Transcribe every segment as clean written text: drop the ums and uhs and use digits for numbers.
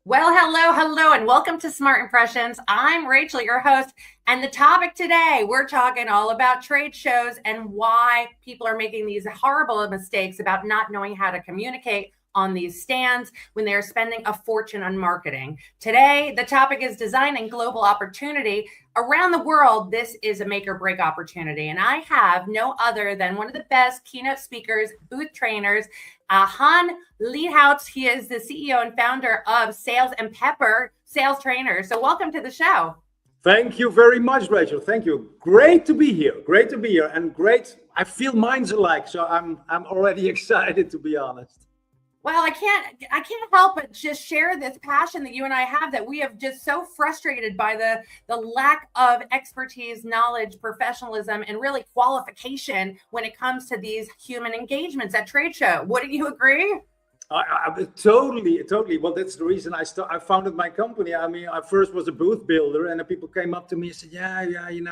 Well, hello, and welcome to Smart Impressions. I'm Rachel, your host, and the topic today, we're talking all about trade shows and why people are making these horrible mistakes about not knowing how to communicate on these stands when they're spending a fortune on marketing. Today, the topic is designing global opportunity. Around the world, this is a make or break opportunity. And I have no other than one of the best keynote speakers, booth trainers, Han Lehoutz. He is the CEO and founder of Sales and Pepper Sales Trainer. So welcome to the show. Thank you very much, Rachel. Thank you. Great to be here. Great to be here. And great. I feel minds alike. So I'm already excited, to be honest. Well, I can't help but just share this passion that you and I have, that we have just so frustrated by the lack of expertise, knowledge, professionalism, and really qualification when it comes to these human engagements at trade show. Wouldn't you agree? I totally. Well, that's the reason I founded my company. I mean, I first was a booth builder, and the people came up to me and said, yeah,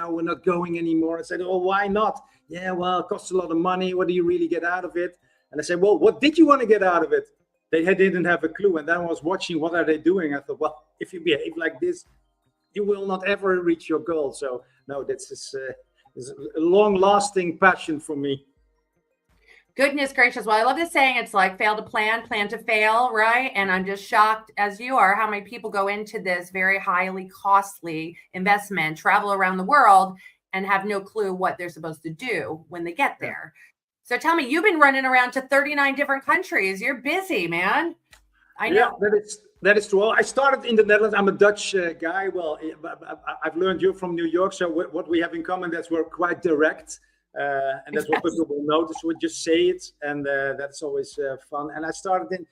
we're not going anymore. I said, oh, why not? Yeah, well, it costs a lot of money. What do you really get out of it? And I said, well, what did you want to get out of it? They didn't have a clue. And then I was watching, what are they doing? I thought, well, if you behave like this, you will not ever reach your goal. So no, this is a long-lasting passion for me. Goodness gracious. Well, I love this saying, it's like fail to plan to fail, right? And I'm just shocked, as you are, how many people go into this very highly costly investment, travel around the world, and have no clue what they're supposed to do when they get there. So tell me, you've been running around to 39 different countries. You're busy, man. I know. Yeah, that is true. Well, I started in the Netherlands. I'm a Dutch guy. Well, I've learned you're from New York. So what we have in common is we're quite direct. And that's what people will notice. We just say it. And that's always fun. And I started in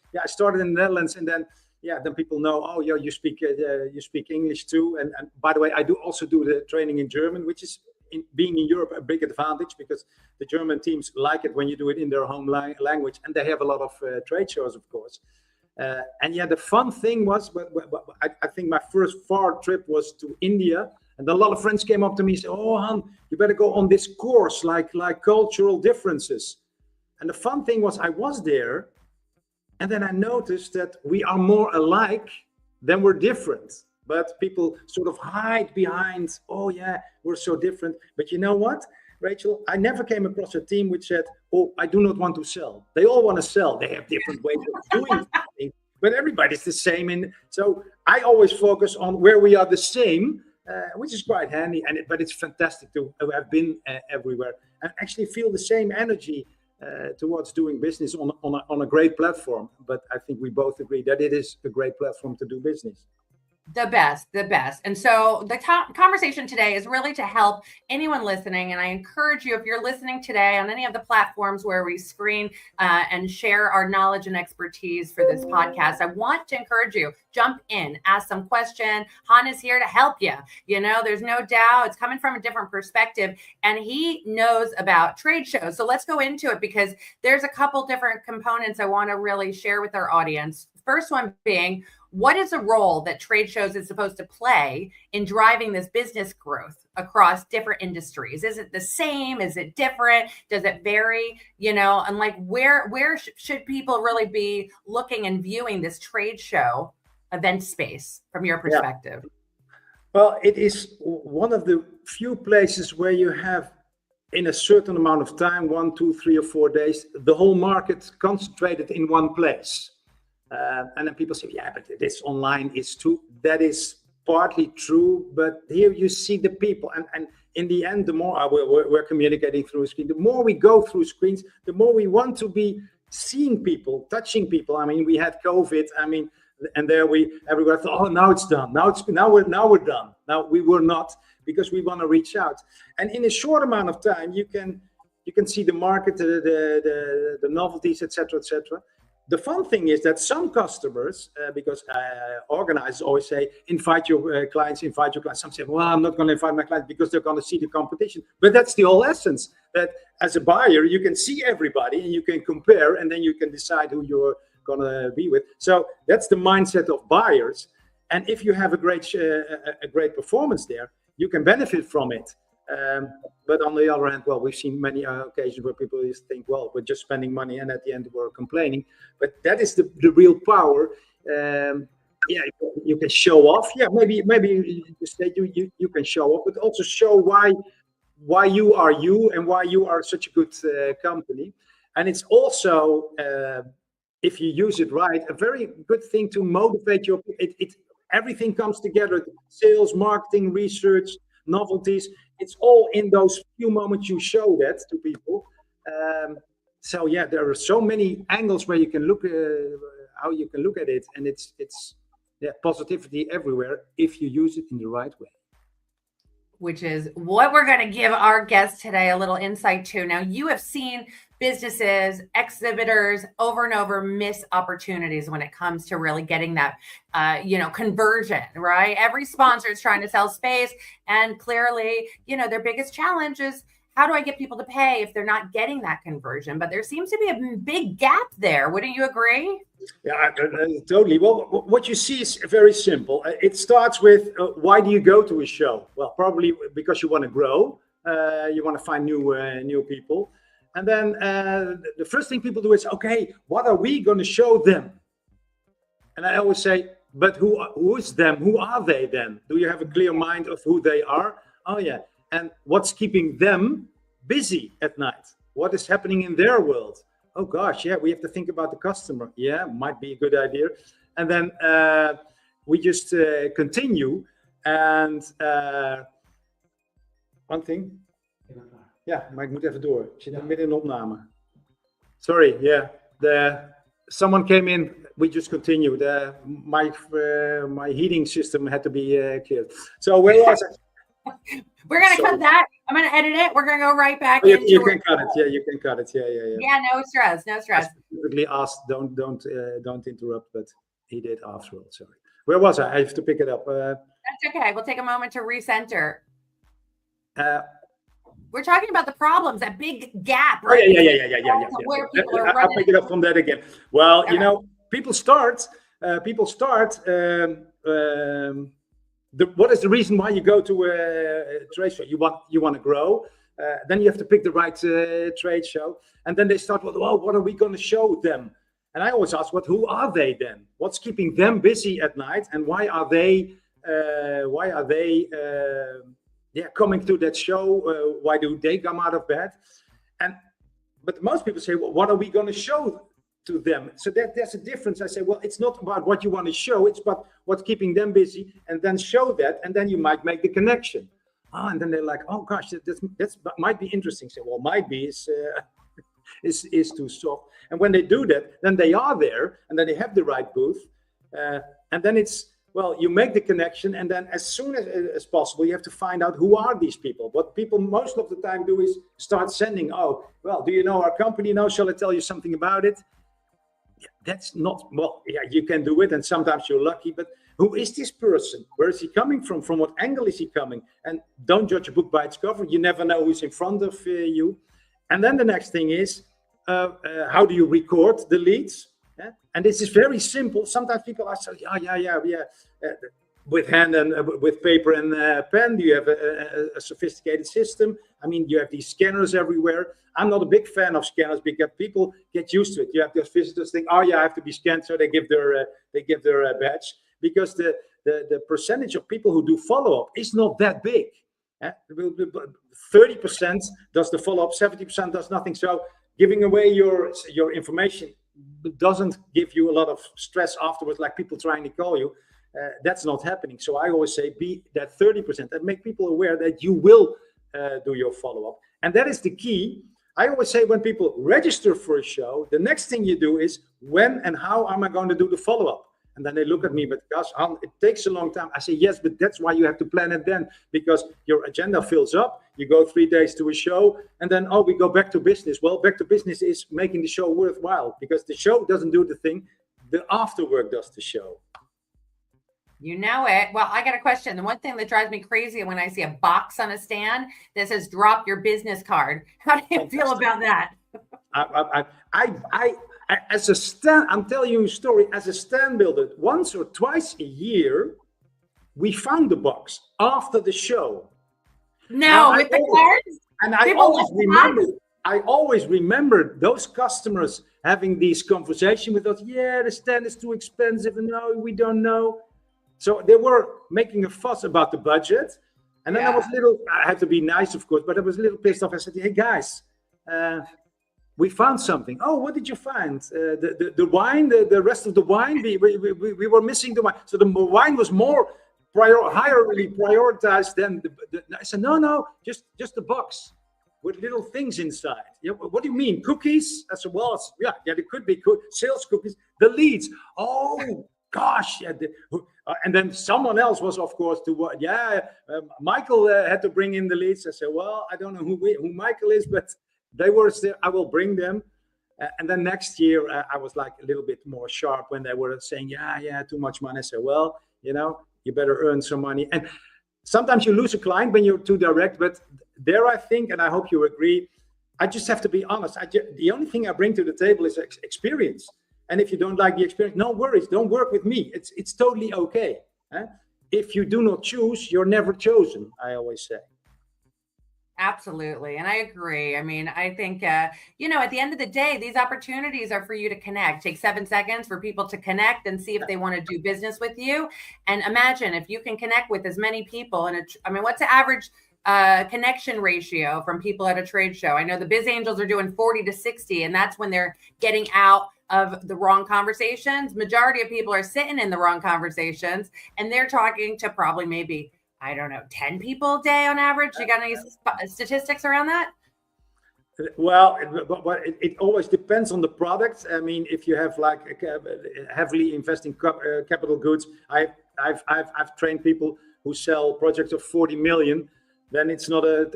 the Netherlands. And then people know, oh, yeah, you speak English too. And by the way, I also do the training in German, which is, being in Europe, a big advantage, because the German teams like it when you do it in their home language, and they have a lot of trade shows, of course. The fun thing was, I think my first far trip was to India, and a lot of friends came up to me and said, "Oh, Han, you better go on this course, like cultural differences." And the fun thing was, I was there, and then I noticed that we are more alike than we're different. But people sort of hide behind, oh yeah, we're so different. But you know what, Rachel? I never came across a team which said, oh, I do not want to sell. They all want to sell. They have different ways of doing things, but everybody's the same. And so I always focus on where we are the same, which is quite handy. But it's fantastic to have been everywhere and actually feel the same energy towards doing business on a great platform. But I think we both agree that it is a great platform to do business. The best. And so the conversation today is really to help anyone listening. And I encourage you, if you're listening today on any of the platforms where we screen and share our knowledge and expertise for this podcast, I want to encourage you, jump in, ask some question. Han is here to help you. There's no doubt it's coming from a different perspective, and he knows about trade shows. So let's go into it, because there's a couple different components I want to really share with our audience. First one being, what is the role that trade shows is supposed to play in driving this business growth across different industries? Is it the same? Is it different? Does it vary? And like, where should people really be looking and viewing this trade show event space from your perspective? Yeah. Well, it is one of the few places where you have, in a certain amount of time, 1, 2, 3, or 4 days, the whole market concentrated in one place. And then people say, yeah, but this online is true. That is partly true, but here you see the people. And in the end, the more we're communicating through a screen, the more we go through screens, the more we want to be seeing people, touching people. I mean, we had COVID. I mean, and there everybody thought, oh, now it's done. Now we're done. Now we were not, because we want to reach out. And in a short amount of time, you can see the market, the novelties, etc., etc. The fun thing is that some customers, because organizers always say, invite your clients. Some say, well, I'm not going to invite my clients because they're going to see the competition. But that's the whole essence, that as a buyer, you can see everybody and you can compare, and then you can decide who you're going to be with. So that's the mindset of buyers. And if you have a great performance there, you can benefit from it. But on the other hand, well, we've seen many occasions where people just think, well, we're just spending money, and at the end we're complaining. But that is the real power. yeah, you can show off. Yeah, maybe you say you can show off, but also show why you are you and why you are such a good company. And it's also if you use it right, a very good thing to motivate your. It everything comes together: sales, marketing, research, novelties. It's all in those few moments you show that to people. So yeah, there are so many angles where you can look how you can look at it, and it's yeah, positivity everywhere if you use it in the right way. Which is what we're going to give our guests today a little insight to. Now, you have seen businesses, exhibitors over and over miss opportunities when it comes to really getting that, conversion, right? Every sponsor is trying to sell space, and clearly, their biggest challenge is, how do I get people to pay if they're not getting that conversion? But there seems to be a big gap there. Wouldn't you agree? Yeah, totally. Well, what you see is very simple. It starts with why do you go to a show? Well, probably because you want to grow. You want to find new people. And then the first thing people do is, okay, what are we going to show them? And I always say, but who is them? Who are they then? Do you have a clear mind of who they are? Oh, yeah. And what's keeping them busy at night? What is happening in their world? Oh gosh, yeah, we have to think about the customer. Yeah, might be a good idea. And then we just continue. And one thing. Ja, maar ik moet even door. Ik zit midden in de opname. Sorry, yeah. Someone came in. We just continue. My heating system had to be cleared. So where was I? We're going to cut that. I'm going to edit it. We're going to go right back. You can cut it. Yeah, you can cut it. Yeah. Yeah, no stress. No stress. I specifically asked, don't interrupt, but he did after all. Sorry. Where was I? I have to pick it up. That's okay. We'll take a moment to recenter. We're talking about the problems, that big gap, right? Oh, yeah. Where people are running. I'll pick it up from that again. Well, okay. People start. What is the reason why you go to a trade show? You want to grow. Then you have to pick the right trade show, and then they start. Well, what are we going to show them? And I always ask, who are they then? What's keeping them busy at night, and why are they coming to that show? Why do they come out of bed? But most people say, well, what are we going to show to them? So there's a difference. I say, well, it's not about what you want to show, it's about what's keeping them busy, and then show that, and then you might make the connection. And then they're like, oh gosh, that might be interesting. So, well, might be is too soft. And when they do that, then they are there, and then they have the right booth, and then it's, well, you make the connection, and then as soon as possible, you have to find out who are these people. What people most of the time do is start sending, oh, well, do you know our company now? Shall I tell you something about it? Yeah, that's not, well, yeah, you can do it, and sometimes you're lucky, but who is this person? Where is he coming from? From what angle is he coming? And don't judge a book by its cover. You never know who's in front of you. And then the next thing is, how do you record the leads? Yeah? And this is very simple. Sometimes people are saying, with hand and with paper and pen. Do you have a sophisticated system? I mean, you have these scanners everywhere. I'm not a big fan of scanners because people get used to it. You have those visitors think, oh yeah, I have to be scanned, so they give their badge, because the percentage of people who do follow-up is not that big. 30% does the follow-up, 70% does nothing. So giving away your information doesn't give you a lot of stress afterwards, like people trying to call you. That's not happening. So I always say be that 30% and make people aware that you will do your follow-up. And that is the key. I always say when people register for a show, the next thing you do is, when and how am I going to do the follow-up? And then they look at me, but gosh, it takes a long time. I say, yes, but that's why you have to plan it then, because your agenda fills up. You go 3 days to a show, and then, we go back to business. Well, back to business is making the show worthwhile, because the show doesn't do the thing. The afterwork does the show. You know it. Well, I got a question. The one thing that drives me crazy when I see a box on a stand that says "drop your business card." How do you feel about that? As a stand, I'm telling you a story. As a stand builder, once or twice a year, we found the box after the show. No, with the cards. And I always remember. I always remembered those customers having these conversations with us. Yeah, the stand is too expensive. No, we don't know. So they were making a fuss about the budget. And then I had to be nice, of course, but I was a little pissed off. I said, hey, guys, we found something. Oh, what did you find? The wine, the rest of the wine, we were missing the wine. So the wine was more highly prioritized than I said, no, just the box with little things inside. Yeah, what do you mean? Cookies? I said, well, yeah, it could be sales cookies. The leads. Oh, gosh. Yeah, and then someone else was, of course, Michael had to bring in the leads. I said, well, I don't know who Michael is, but they were still, I will bring them. And then next year, I was like a little bit more sharp when they were saying, yeah, too much money. I said, well, you better earn some money. And sometimes you lose a client when you're too direct, but there I think, and I hope you agree, I just have to be honest. The only thing I bring to the table is experience. And if you don't like the experience, no worries, don't work with me. It's totally okay. If you do not choose, you're never chosen, I always say. Absolutely. And I agree. I mean, I think, at the end of the day, these opportunities are for you to connect. Take 7 seconds for people to connect and see if they want to do business with you. And imagine if you can connect with as many people. And what's the average connection ratio from people at a trade show? I know the biz angels are doing 40 to 60, and that's when they're getting out of the wrong conversations. Majority of people are sitting in the wrong conversations, and they're talking to probably maybe, I don't know, 10 people a day on average. You got any statistics around that? Well, it always depends on the product. I mean, if you have like heavily investing capital goods, I've trained people who sell projects of 40 million. Then it's not a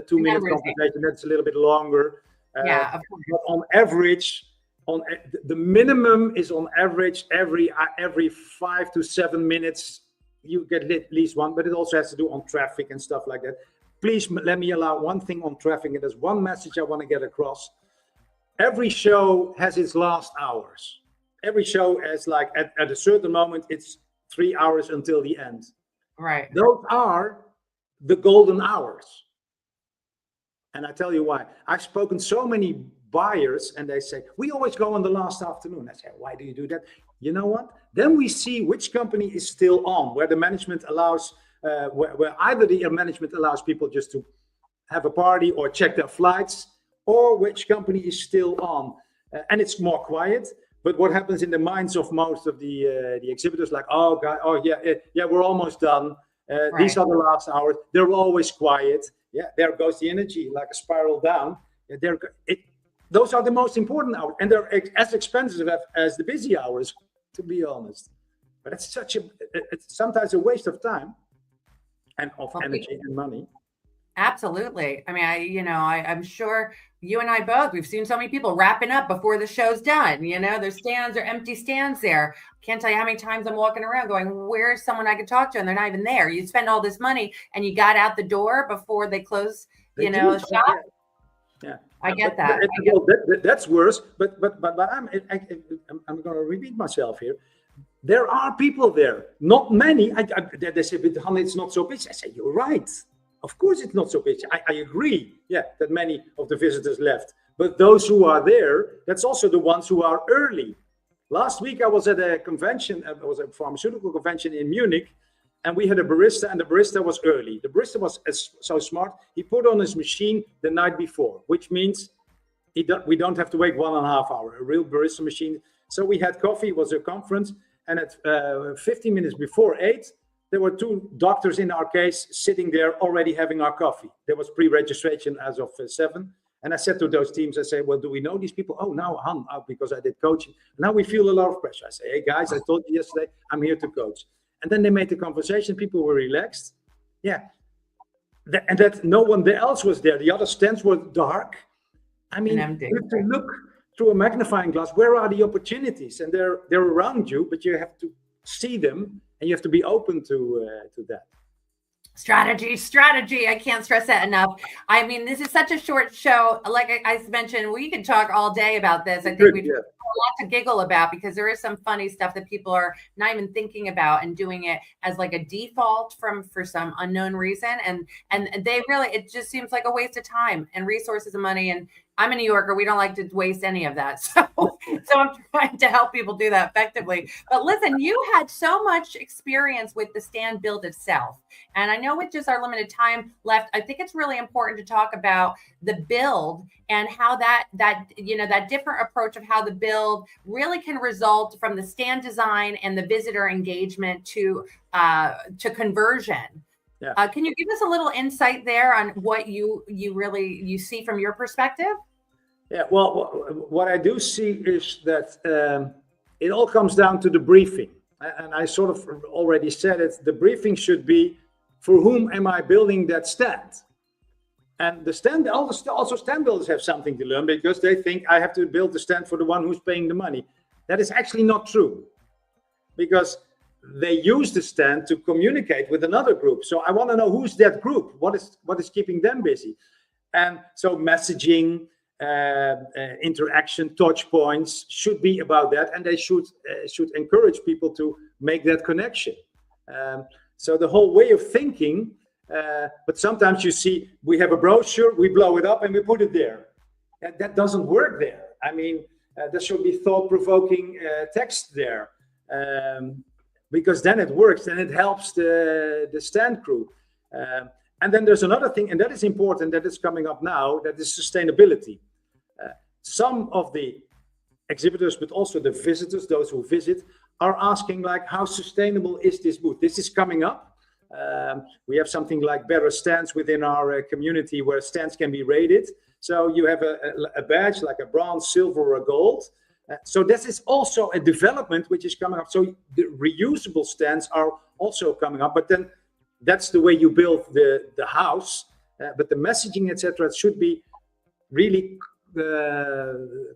2-minute conversation. That's a little bit longer. Yeah, of course. But on average, the minimum is on average every 5 to 7 minutes. You get at least one, but it also has to do on traffic and stuff like that. Please let me allow one thing on traffic, and there's one message I want to get across. Every show has its last hours. Every show has like at a certain moment, it's 3 hours until the end. Right. Those are the golden hours. And I tell you why. I've spoken so many buyers and they say, we always go on the last afternoon. I say, why do you do that? You know what? Then we see which company is still on, where the management allows, where either the management allows people just to have a party or check their flights, or which company is still on. And it's more quiet. But what happens in the minds of most of the exhibitors, like, oh, God, oh, yeah, we're almost done. Right. These are the last hours. They're always quiet. Yeah, there goes the energy, like a spiral down. Those are the most important hours, and they're as expensive as the busy hours, to be honest. But it's sometimes a waste of time and of energy and money. Absolutely. I mean, I'm sure you and I both, we've seen so many people wrapping up before the show's done. Their stands are empty stands there. Can't tell you how many times I'm walking around going, where's someone I could talk to? And they're not even there. You spend all this money and you got out the door before they close, shop. Yeah. I get that. That's worse. But I'm going to repeat myself here. There are people there, not many. They say, but honey, it's not so busy. I say, you're right. Of course, it's not so busy. I agree. Yeah, that many of the visitors left. But those who are there, that's also the ones who are early. Last week, I was at a convention. It was a pharmaceutical convention in Munich. And we had a barista, and the barista was early. The barista was so smart. He put on his machine the night before, which means we don't have to wait 1.5 hours, a real barista machine. So we had coffee. It was a conference. And at 15 minutes before 8, there were 2 doctors in our case sitting there already having our coffee. There was pre-registration as of 7. And I said to those teams, I say, well, do we know these people? Oh, now because I did coaching. Now we feel a lot of pressure. I say, hey, guys, I told you yesterday, I'm here to coach. And then they made the conversation. People were relaxed. Yeah. And that no one else was there. The other stands were dark. I mean, you have to look through a magnifying glass. Where are the opportunities? And they're around you, but you have to see them and you have to be open to that. Strategy. I can't stress that enough. I mean, this is such a short show. Like I mentioned, we could talk all day about this. I think we've got a lot to giggle about because there is some funny stuff that people are not even thinking about and doing it as like a default for some unknown reason. And they really, it just seems like a waste of time and resources and money. And I'm a New Yorker. We don't like to waste any of that. So I'm trying to help people do that effectively. But listen, you had so much experience with the stand build itself. And I know with just our limited time left, I think it's really important to talk about the build and how that different approach of how the build really can result from the stand design and the visitor engagement to conversion. Yeah. Can you give us a little insight there on what you see from your perspective? Yeah, well, what I do see is that it all comes down to the briefing. And I sort of already said it, the briefing should be, for whom am I building that stand? And the stand, also stand builders have something to learn because they think I have to build the stand for the one who's paying the money. That is actually not true, because they use the stand to communicate with another group. So I want to know who's that group, what is keeping them busy. And so messaging, interaction, touch points should be about that, and they should encourage people to make that connection. So the whole way of thinking, but sometimes you see we have a brochure, we blow it up and we put it there. That doesn't work there. I mean, there should be thought-provoking text there, because then it works and it helps the stand crew. And then there's another thing, and that is important, that is coming up now, that is sustainability. Some of the exhibitors, but also the visitors, those who visit, are asking, like, how sustainable is this booth? This is coming up. We have something like better stands within our community where stands can be rated. So you have a badge like a bronze, silver, or a gold. So this is also a development which is coming up. So the reusable stands are also coming up, but then that's the way you build the house. But the messaging, etc., should be really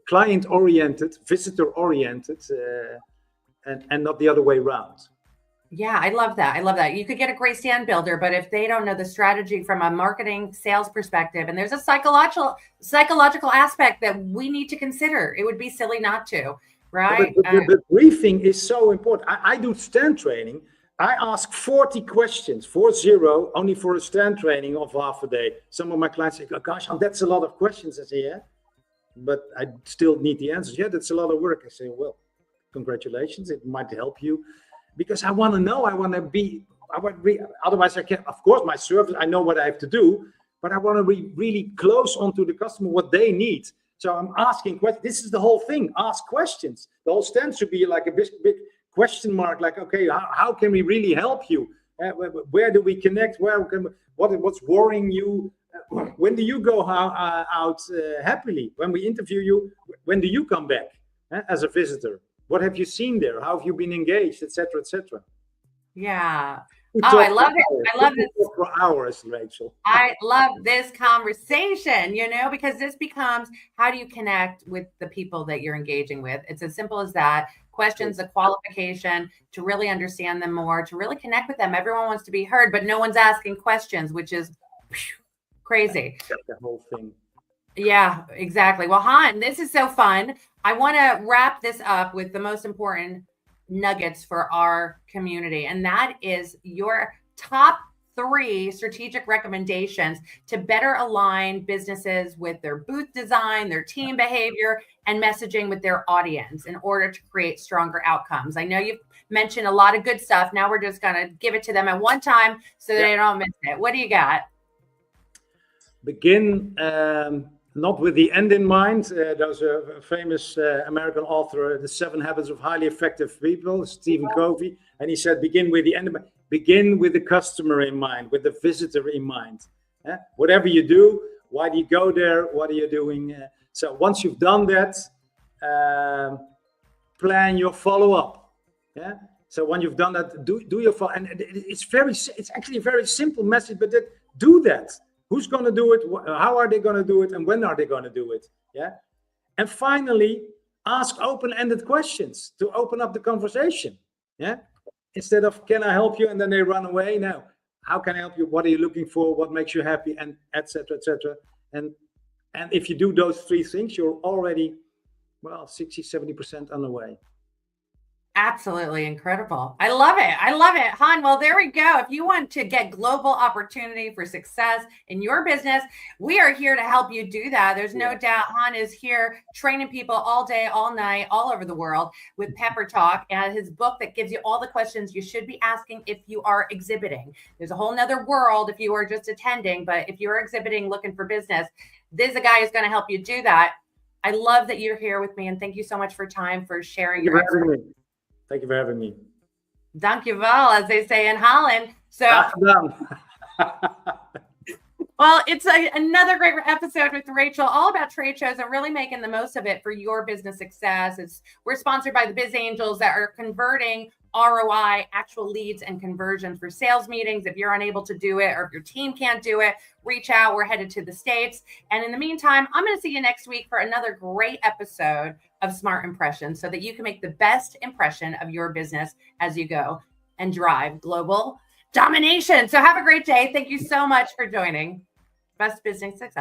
client-oriented, visitor-oriented, and not the other way around. Yeah, I love that. I love that. You could get a great stand builder, but if they don't know the strategy from a marketing sales perspective, and there's a psychological aspect that we need to consider, it would be silly not to, right? But the briefing is so important. I do stand training. I ask 40 questions, 40, only for a stand training of half a day. Some of my clients say, oh, gosh, that's a lot of questions. I say, yeah, but I still need the answers. Yeah, that's a lot of work. I say, well, congratulations. It might help you, because I want to know. I want to be, otherwise I can't, of course, my service, I know what I have to do, but I want to be really close onto the customer, what they need. So I'm asking questions. This is the whole thing. Ask questions. The whole stand should be like a big question mark, like, okay, how can we really help you? Where do we connect? What's worrying you? When do you go out happily? When we interview you, when do you come back as a visitor? What have you seen there? How have you been engaged, etc., etc.? Yeah. Oh, I love it. I love this. For hours, Rachel. I love this conversation, because this becomes, how do you connect with the people that you're engaging with? It's as simple as that. Questions, the qualification, to really understand them more, to really connect with them. Everyone wants to be heard, but no one's asking questions, which is crazy. The whole thing. Yeah, exactly. Well, Han, this is so fun. I want to wrap this up with the most important nuggets for our community, and that is your top 3 strategic recommendations to better align businesses with their booth design, their team behavior, and messaging with their audience in order to create stronger outcomes. I know you've mentioned a lot of good stuff. Now we're just going to give it to them at one time so they don't miss it. What do you got? Begin not with the end in mind. There's a famous American author, The 7 Habits of Highly Effective People, Stephen Covey, and he said, begin with the end in mind. Begin with the customer in mind, with the visitor in mind. Whatever you do, why do you go there? What are you doing? So once you've done that, plan your follow-up. Yeah. So when you've done that, do your follow. And it's actually a very simple message, but do that. Who's going to do it? How are they going to do it? And when are they going to do it? Yeah. And finally, ask open-ended questions to open up the conversation. Yeah. Instead of, can I help you? And then they run away. No, how can I help you? What are you looking for? What makes you happy? And et cetera, et cetera. And if you do those three things, you're already, well, 60, 70% on the way. Absolutely incredible. I love it. I love it. Han, well, there we go. If you want to get global opportunity for success in your business, we are here to help you do that. There's no doubt Han is here training people all day, all night, all over the world with Pepper Talk and his book that gives you all the questions you should be asking if you are exhibiting. There's a whole nother world if you are just attending, but if you're exhibiting looking for business, this is a guy who's going to help you do that. I love that you're here with me, and thank you so much for time, for sharing your expertise. Thank you for having me. Dank je wel, as they say in Holland. So, well, it's another great episode with Rachel, all about trade shows and really making the most of it for your business success. We're sponsored by the Biz Angels that are converting ROI, actual leads and conversion for sales meetings. If you're unable to do it or if your team can't do it, reach out. We're headed to the States. And in the meantime, I'm going to see you next week for another great episode of Smart Impressions so that you can make the best impression of your business as you go and drive global domination. So have a great day. Thank you so much for joining. Best business success.